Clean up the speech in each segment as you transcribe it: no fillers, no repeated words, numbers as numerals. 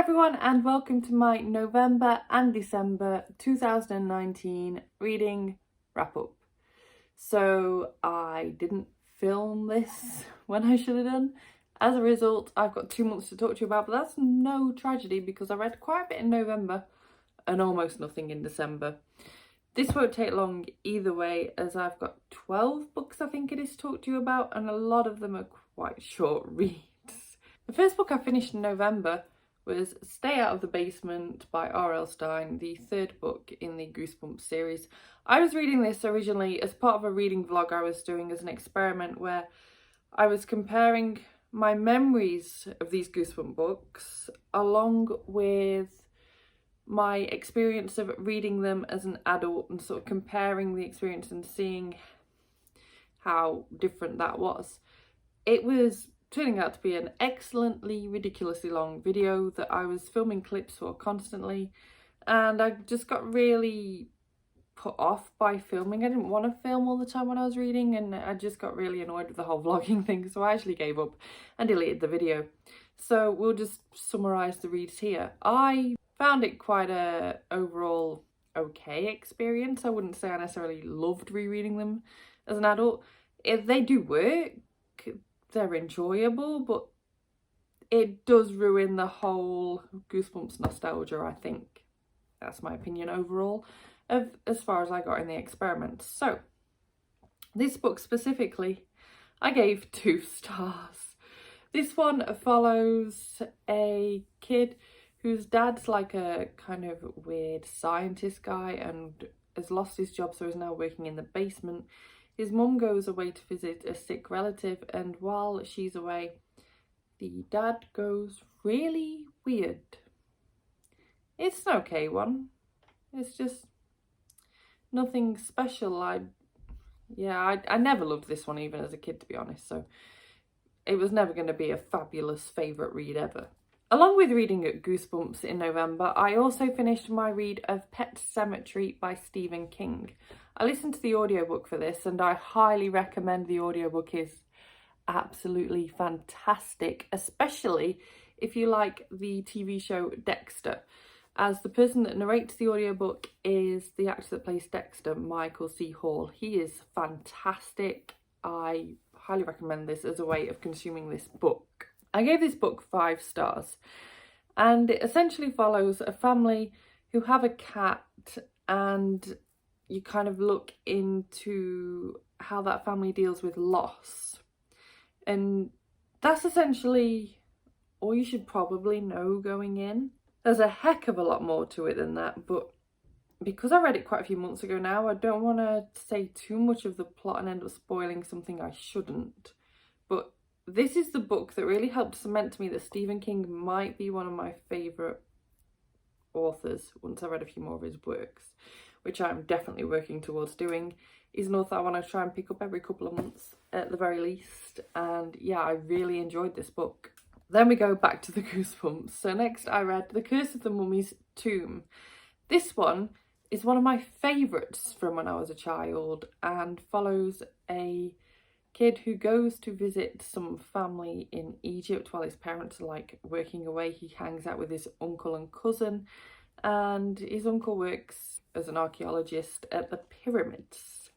everyone and welcome to my November and December 2019 reading wrap up. So I didn't film this when I should have done. As a result, I've got 2 months to talk to you about, but that's no tragedy because I read quite a bit in November and almost nothing in December. This won't take long either way, as I've got 12 books I think it is to talk to you about, and a lot of them are quite short reads. The first book I finished in November was Stay Out of the Basement by R.L. Stine, the third book in the Goosebumps series. I was reading this originally as part of a reading vlog I was doing as an experiment where I was comparing my memories of these Goosebumps books along with my experience of reading them as an adult and sort of comparing the experience and seeing how different that was. It was turning out to be an excellently ridiculously long video that I was filming clips for constantly, and I just got really put off by filming. I didn't want to film all the time when I was reading, and I just got really annoyed with the whole vlogging thing, so I actually gave up and deleted the video. So we'll just summarise the reads here. I found it quite a overall okay experience. I wouldn't say I necessarily loved rereading them as an adult. If they do work, they're enjoyable, but it does ruin the whole Goosebumps nostalgia, I think. That's my opinion overall, as far as I got in the experiment. So, this book specifically, I gave 2 stars. This one follows a kid whose dad's like a kind of weird scientist guy and has lost his job, so is now working in the basement. His mum goes away to visit a sick relative, and while she's away, the dad goes really weird. It's an okay one. It's just nothing special. I never loved this one even as a kid, to be honest, so it was never going to be a fabulous favourite read ever. Along with reading Goosebumps in November, I also finished my read of Pet Sematary by Stephen King. I listened to the audiobook for this and I highly recommend the audiobook. Is absolutely fantastic, especially if you like the TV show Dexter, as the person that narrates the audiobook is the actor that plays Dexter, Michael C. Hall. He is fantastic. I highly recommend this as a way of consuming this book. I gave this book 5 stars, and it essentially follows a family who have a cat, and you kind of look into how that family deals with loss. And that's essentially all you should probably know going in. There's a heck of a lot more to it than that, but because I read it quite a few months ago now, I don't want to say too much of the plot and end up spoiling something I shouldn't. But this is the book that really helped cement to me that Stephen King might be one of my favourite authors once I read a few more of his works, which I'm definitely working towards doing. He's an author I want to try and pick up every couple of months at the very least, and yeah, I really enjoyed this book. Then we go back to the Goosebumps. So next I read The Curse of the Mummy's Tomb. This one is one of my favourites from when I was a child and follows a kid who goes to visit some family in Egypt while his parents are like working away. He hangs out with his uncle and cousin, and his uncle works as an archaeologist at the pyramids.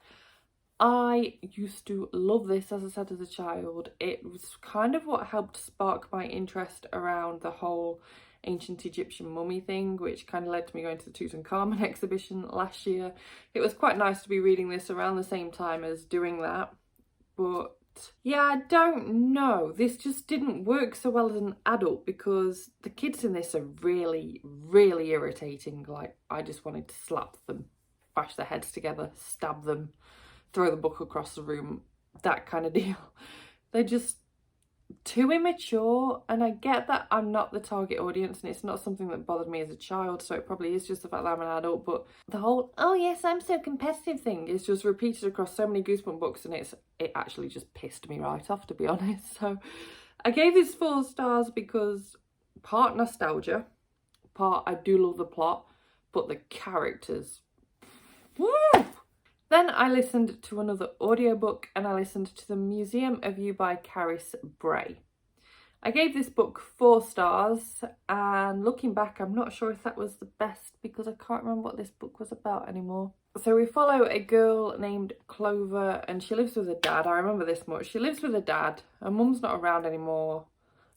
I used to love this, as I said, as a child. It was kind of what helped spark my interest around the whole ancient Egyptian mummy thing, which kind of led to me going to the Tutankhamun exhibition last year. It was quite nice to be reading this around the same time as doing that. But yeah, I don't know. This just didn't work so well as an adult because the kids in this are really, really irritating. Like, I just wanted to slap them, bash their heads together, stab them, throw the book across the room, that kind of deal. They're just too immature, and I get that I'm not the target audience and it's not something that bothered me as a child, so it probably is just the fact that I'm an adult, but the whole "oh yes, I'm so competitive" thing is just repeated across so many Goosebumps books, and it actually just pissed me right off, to be honest. So I gave this 4 stars because part nostalgia, part I do love the plot, but the characters, woo! Then I listened to another audiobook and I listened to The Museum of You by Carys, Bray. I gave this book 4 stars, and looking back, I'm not sure if that was the best because I can't remember what this book was about anymore. So we follow a girl named Clover, and she lives with her dad. I remember this much. She lives with her dad. Her mum's not around anymore.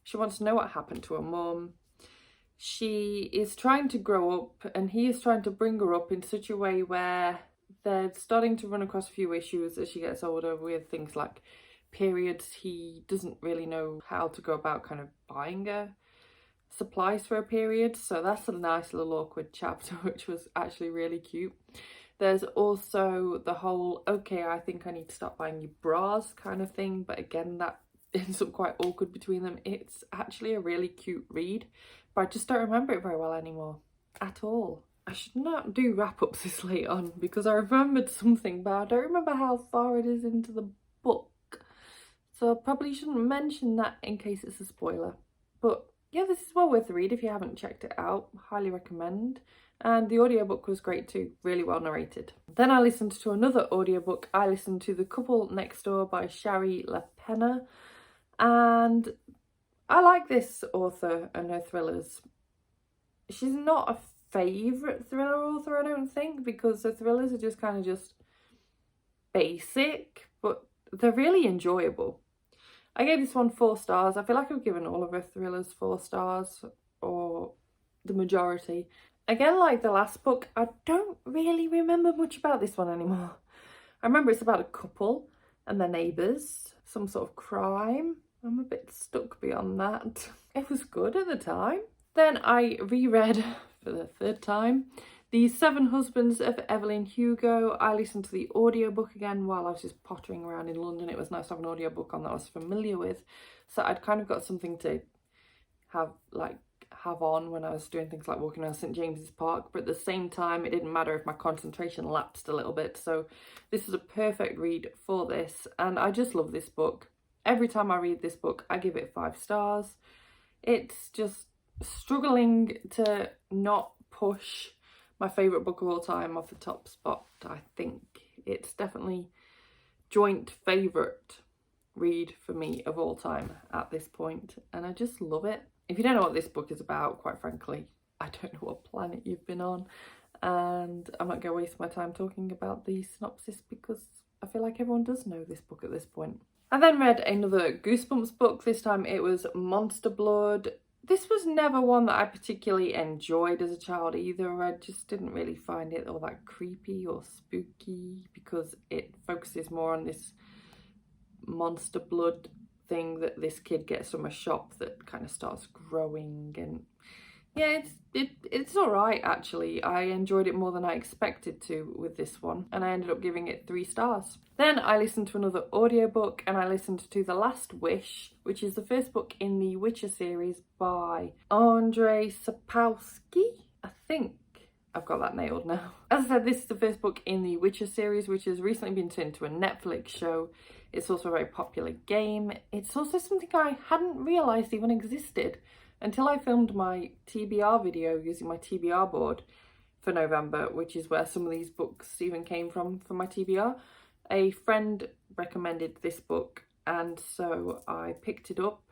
She wants to know what happened to her mum. She is trying to grow up, and he is trying to bring her up in such a way where they're starting to run across a few issues as she gets older with things like periods. He doesn't really know how to go about kind of buying her supplies for a period, so that's a nice little awkward chapter, which was actually really cute. There's also the whole, okay, I think I need to start buying you bras kind of thing, but again, that ends up quite awkward between them. It's actually a really cute read, but I just don't remember it very well anymore at all. I should not do wrap-ups this late on because I remembered something, but I don't remember how far it is into the book, so I probably shouldn't mention that in case it's a spoiler. But yeah, this is well worth a read if you haven't checked it out. Highly recommend. And the audiobook was great too, really well narrated. Then I listened to another audiobook. I listened to The Couple Next Door by Shari, Lapena, and I like this author and her thrillers. She's not a favourite thriller author, I don't think, because the thrillers are just kind of just basic, but they're really enjoyable. I gave this one 4 stars. I feel like I've given all of her thrillers 4 stars, or the majority. Again, like the last book, I don't really remember much about this one anymore. I remember it's about a couple and their neighbours, some sort of crime. I'm a bit stuck beyond that. It was good at the time. Then I reread for the 3rd time The 7 Husbands of Evelyn Hugo. I listened to the audiobook again while I was just pottering around in London. It was nice to have an audiobook on that I was familiar with. So I'd kind of got something to have on when I was doing things like walking around St James's Park, but at the same time it didn't matter if my concentration lapsed a little bit, so this is a perfect read for this, and I just love this book. Every time I read this book I give it 5 stars. It's just struggling to not push my favourite book of all time off the top spot. I think it's definitely joint favourite read for me of all time at this point, and I just love it. If you don't know what this book is about, quite frankly, I don't know what planet you've been on, and I'm not going to waste my time talking about the synopsis because I feel like everyone does know this book at this point. I then read another Goosebumps book. This time it was Monster Blood. This was never one that I particularly enjoyed as a child either. I just didn't really find it all that creepy or spooky because it focuses more on this monster blood thing that this kid gets from a shop that kind of starts growing, and yeah, it's all right actually. I enjoyed it more than I expected to with this one, and I ended up giving it 3 stars. Then I listened to another audiobook, and I listened to The Last Wish, which is the first book in the Witcher series by Andrzej Sapkowski. I think I've got that nailed now. As I said, this is the first book in the Witcher series, which has recently been turned into a Netflix show. It's also a very popular game. It's also something I hadn't realised even existed until I filmed my TBR video using my TBR board for November, which is where some of these books even came from my TBR. A friend recommended this book, and so I picked it up.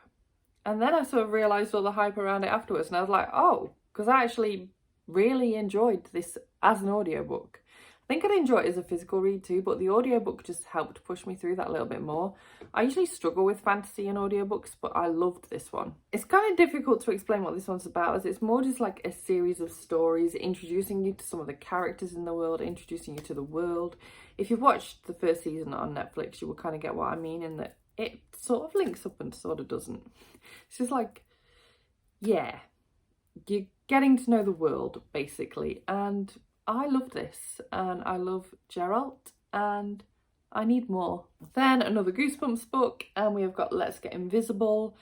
And then I sort of realised all the hype around it afterwards, and I was like, oh, because I actually really enjoyed this as an audiobook. I think I'd enjoy it as a physical read too, but the audiobook just helped push me through that a little bit more. I usually struggle with fantasy and audiobooks, but I loved this one. It's kind of difficult to explain what this one's about, as it's more just like a series of stories introducing you to some of the characters in the world, introducing you to the world. If you've watched the first season on Netflix, you will kind of get what I mean, in that it sort of links up and sort of doesn't. It's just like, yeah, you're getting to know the world basically, and I love this, and I love Geralt, and I need more. Then another Goosebumps book, and we have got Let's Get Invisible.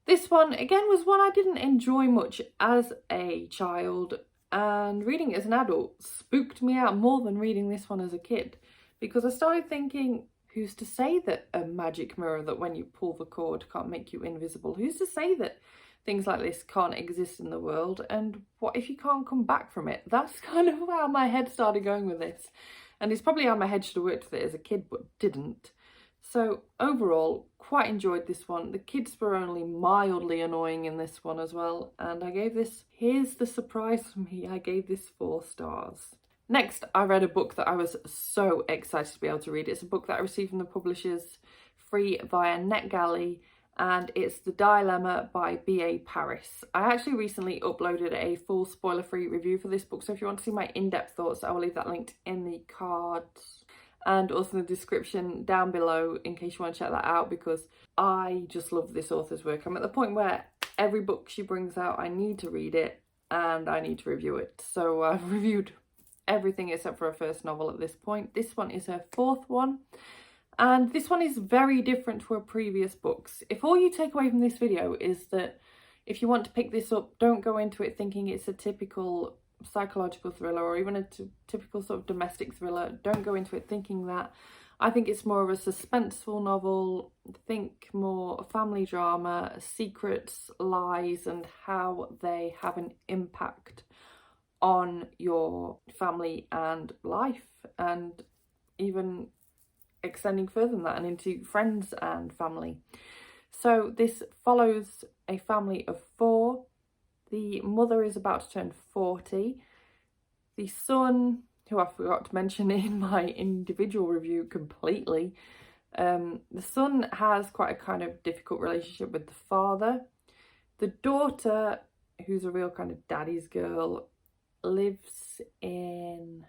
This one again was one I didn't enjoy much as a child, and reading it as an adult spooked me out more than reading this one as a kid, because I started thinking, who's to say that a magic mirror that when you pull the cord can't make you invisible? Who's to say that things like this can't exist in the world, and what if you can't come back from it? That's kind of how my head started going with this, and it's probably how my head should have worked with it as a kid but didn't. So overall, quite enjoyed this one. The kids were only mildly annoying in this one as well. And I gave this, here's the surprise for me, I gave this 4 stars. Next, I read a book that I was so excited to be able to read. It's a book that I received from the publishers free via NetGalley, and it's The Dilemma by B.A. Carys. I actually recently uploaded a full spoiler-free review for this book, so if you want to see my in-depth thoughts, I will leave that linked in the cards and also in the description down below in case you want to check that out, because I just love this author's work. I'm at the point where every book she brings out, I need to read it and I need to review it. So I've reviewed everything except for her first novel at this point. This one is her 4th one. And this one is very different to her previous books. If all you take away from this video is that if you want to pick this up, don't go into it thinking it's a typical psychological thriller or even a typical sort of domestic thriller. Don't go into it thinking that. I think it's more of a suspenseful novel. Think more family drama, secrets, lies, and how they have an impact on your family and life, and even extending further than that and into friends and family. So this follows a family of 4. The mother is about to turn 40. The son, who I forgot to mention in my individual review completely, the son has quite a kind of difficult relationship with the father. The daughter, who's a real kind of daddy's girl, lives in,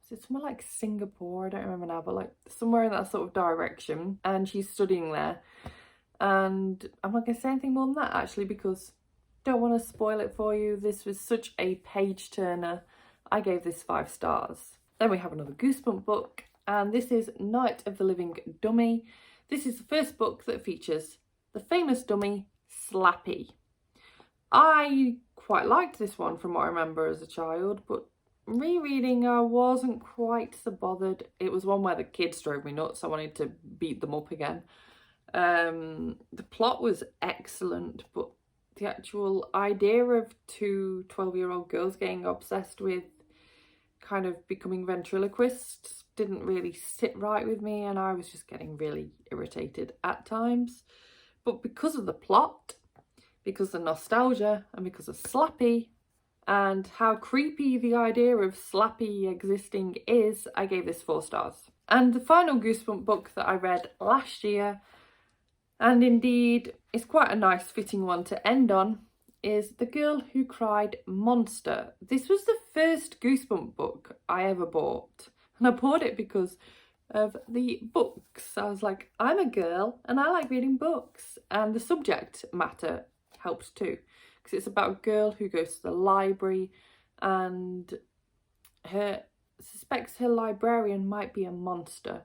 is it somewhere like Singapore? I don't remember now, but like somewhere in that sort of direction, and she's studying there. And I'm not going to say anything more than that actually, because I don't want to spoil it for you. This was such a page turner. I gave this 5 stars. Then we have another Goosebump book, and this is Night of the Living Dummy. This is the first book that features the famous dummy Slappy. I quite liked this one from what I remember as a child, but rereading I wasn't quite so bothered. It was one where the kids drove me nuts. I wanted to beat them up again. The plot was excellent, but the actual idea of 2 12-year-old girls getting obsessed with kind of becoming ventriloquists didn't really sit right with me, and I was just getting really irritated at times. But because of the plot, because of the nostalgia, and because of Slappy, and how creepy the idea of Slappy existing is, I gave this 4 stars. And the final Goosebump book that I read last year, and indeed it's quite a nice fitting one to end on, is The Girl Who Cried Monster. This was the first Goosebump book I ever bought, and I bought it because of the books. I was like, I'm a girl and I like reading books, and the subject matter helped too, because it's about a girl who goes to the library and suspects her librarian might be a monster.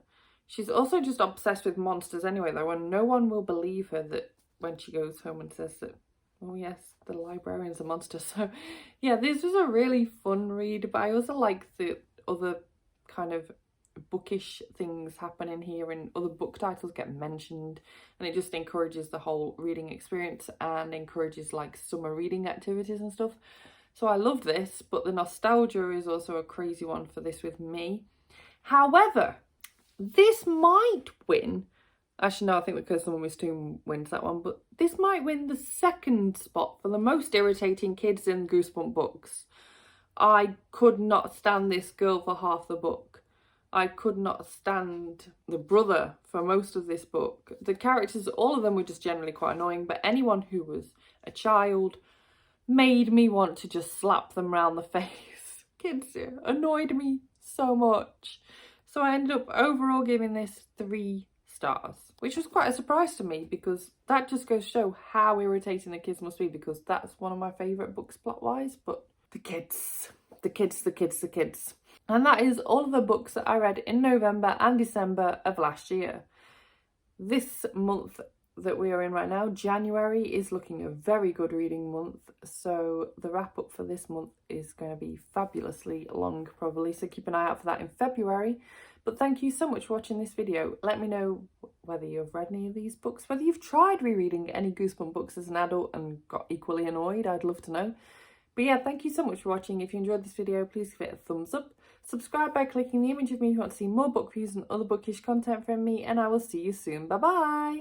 She's also just obsessed with monsters anyway though, and no one will believe her that when she goes home and says that, oh yes, the librarian's a monster. So yeah, this was a really fun read, but I also like the other kind of bookish things happen in here, and other book titles get mentioned, and it just encourages the whole reading experience and encourages like summer reading activities and stuff. So I loved this, but the nostalgia is also a crazy one for this with me. However, this might win, actually no, I think The Curse of the Mummy's Tomb wins that one, but this might win the 2nd spot for the most irritating kids in Goosebump books. I could not stand this girl for half the book. I could not stand the brother for most of this book. The characters, all of them were just generally quite annoying, but anyone who was a child made me want to just slap them round the face. Kids annoyed me so much. So I ended up overall giving this 3 stars, which was quite a surprise to me, because that just goes to show how irritating the kids must be, because that's one of my favourite books plot-wise. But the kids. And that is all of the books that I read in November and December of last year. This month that we are in right now, January, is looking a very good reading month, so the wrap up for this month is going to be fabulously long probably, so keep an eye out for that in February. But thank you so much for watching this video. Let me know whether you've read any of these books, whether you've tried rereading any Goosebump books as an adult and got equally annoyed. I'd love to know. But yeah, thank you so much for watching. If you enjoyed this video, please give it a thumbs up. Subscribe by clicking the image of me if you want to see more book reviews and other bookish content from me, and I will see you soon. Bye bye!